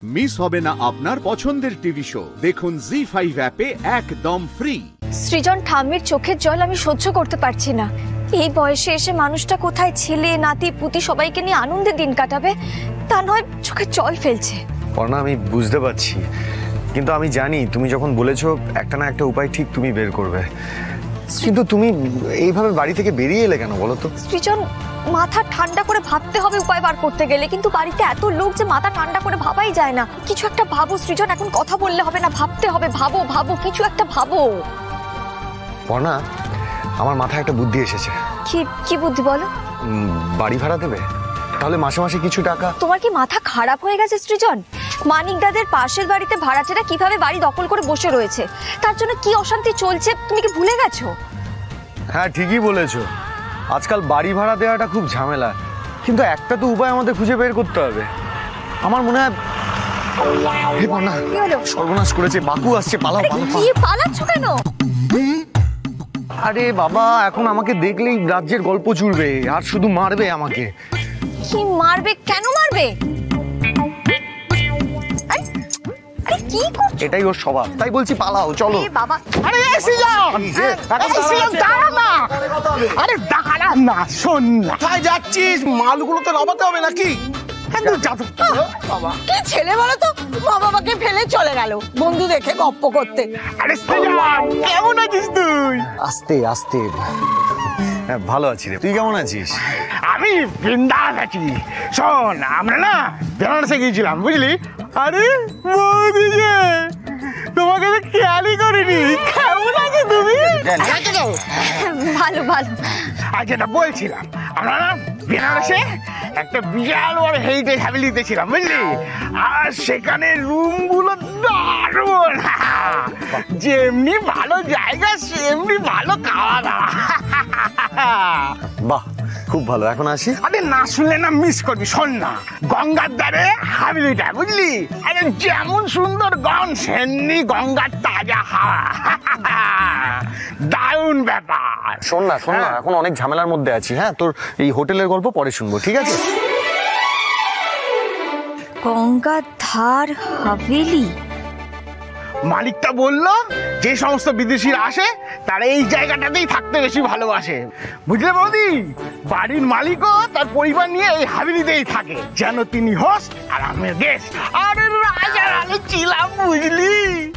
Miss হবে না আপনার পছন্দের টিভি শো। দেখুন জি5 অ্যাপে একদম ফ্রি। সৃজন ঠাম্মির চোখের জল আমি সহ্য করতে পারছি না। এই বয়সে এসে মানুষটা কোথায় ছেলে নাতি পুতি সবাইকে নিয়ে আনন্দে দিন কাটাবে, তা নয় চোখের জল ফেলছে। পর্ণা, আমি বুঝতে পারছি, কিন্তু আমি জানি তুমি যখন বলেছো একটা না একটা উপায় ঠিক তুমি বের করবে। কিন্তু তুমি এইভাবে বাড়ি থেকে বেরিয়ে এলে কেন বলো তো? সৃজন, মাথা ঠান্ডা করে ভাবতে হবে উপায় বার করতে গেলে, কিন্তু বাড়িতে এত লোক যে মাথা ঠান্ডা করে ভাবাই যায় না। কিছু একটা ভাবো সৃজন, এখন কথা বললে হবে না, ভাবতে হবে। ভাবো ভাবো, কিছু একটা ভাবো। পর্ণা, আমার মাথায় একটা বুদ্ধি এসেছে। কি বুদ্ধি বলো? বাড়ি ভাড়া দেবে? তাহলে মাসে মাসে কিছু টাকা। তোমার কি মাথা খারাপ হয়ে গেছে সৃজন? মানিক দাদের পাশের বাড়িতে ভাড়াটেরা কিভাবে বাড়ি দখল করে বসে রয়েছে, তার জন্য কি অশান্তি চলছে তুমি কি ভুলে গেছো? হ্যাঁ, ঠিকই বলেছো, আজকাল বাড়ি ভাড়া দেওয়াটা খুব ঝামেলা। কিন্তু একটা তো উপায় আমাদের খুঁজে বের করতে হবে। আমার মনে হয় সর্বনাশ করেছে, বাকু আসছে, পালাও। কি পালাচ্ছ কেন? আরে বাবা, এখন আমাকে দেখলেই রাজ্যের গল্প জুড়বে আর শুধু মারবে আমাকে। কি মারবে? কেন মারবে? কি করছো? এটাই ওর স্বভাব, তাই বলছি পালাও, চলো। বাবা, আরে আরে দাঁড়া না, শোন না, কোথায় যাচ্ছিস? মালগুলো তো নামাতে হবে নাকি? কি ছেলে বলো তো, মা বাবাকে ফেলে চলে গেল বন্ধু দেখে গপ্প করতে। আরে কেমন আছিস তুই? আস্তে আস্তে। হ্যাঁ, ভালো আছি রে, তুই কেমন আছিস? আমি বিন্দাস আছি। শোন, আমরা না বেনারসে গিয়েছিলাম, বুঝলি? আরে বৌদি যে তোমাকে তো খেয়ালই করিনি। কেমন আছো তুমি? ভালো ভালো। আর যেটা বলছিলাম, আমরা না বেনারসে একটা বিশাল বড় হেরিটেজ হ্যাভেলিতে ছিলাম, বুঝলি? আর সেখানে রুমগুলো দারুণ, যেমনি ভালো জায়গা সেমনি ভালো খাওয়া দাওয়া। বাহ, খুব ভালো। এখন আসি? আরে না শুনলে না মিস করবি। শোন না, গঙ্গার ধারে হাবিলিটা, বুঝলি? আরে যেমন সুন্দর গন সেমনি গঙ্গার তাজা হাওয়া। দারুণ ব্যাপার। শোন না, এখন অনেক ঝামেলার মধ্যে আছি। হ্যাঁ, তোর এই হোটেলের গল্প পরে শুনবো, ঠিক আছে? গঙ্গার ধার হাভেলি? মালিকটা বললো যে সমস্ত বিদেশিরা আসে তারা এই জায়গাটাতেই থাকতে বেশি ভালোবাসে, বুঝলে বৌদি? বাড়ির মালিকও তার পরিবার নিয়ে এই হাভেলিতেই থাকে, যেন তিনি হোস্ট আর আমি গেস্ট। আরে রাজার আলো ছিলাম, বুঝলি?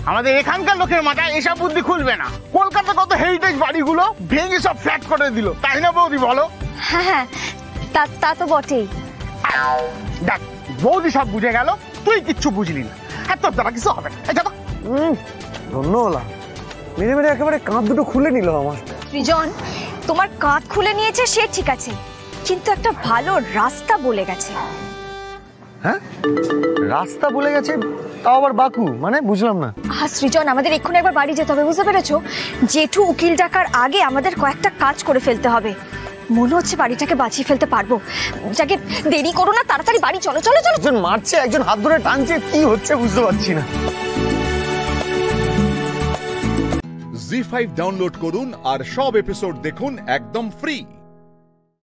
আমাদের এখানকার লোকের মাথায় এসব বুদ্ধি খুলবে না। কলকাতা কত হেরিটেজ বাড়িগুলো ভেঙে সব ফ্ল্যাট করে দিল, তাই না বৌদি বলো? হ্যাঁ, তা তো বটেই। দেখ, বৌদি সব বুঝে গেল, তুই কিচ্ছু বুঝলি না। আর তোর দ্বারা কিছু হবে না। ধন্য হলাম, মেরে মেরে একেবারে কাঁধ দুটো খুলে নিল আমার। সৃজন, তোমার কাঁধ খুলে নিয়েছে সে ঠিক আছে, কিন্তু একটা ভালো রাস্তা বলে গেছে। হ্যাঁ, রাস্তা বলে গেছে? তাও আবার বাকু মানে? বুঝলাম না। হ্যাঁ সৃজন, আমাদের এক্ষুনি একবার বাড়ি যেতে হবে, বুঝতে পেরেছো? জেঠু উকিল ডাকার আগে আমাদের কয়েকটা কাজ করে ফেলতে হবে। মনে হচ্ছে বাড়িটাকে বাঁচিয়ে ফেলতে পারবো। যাকে দেরি করো না, তাড়াতাড়ি বাড়ি চলো চলো চলো। একজন মারছে, একজন হাত ধরে টানছে, কি হচ্ছে বুঝতে পারছি না। জি5 ডাউনলোড করুন আর সব এপিসোড দেখুন একদম ফ্রি।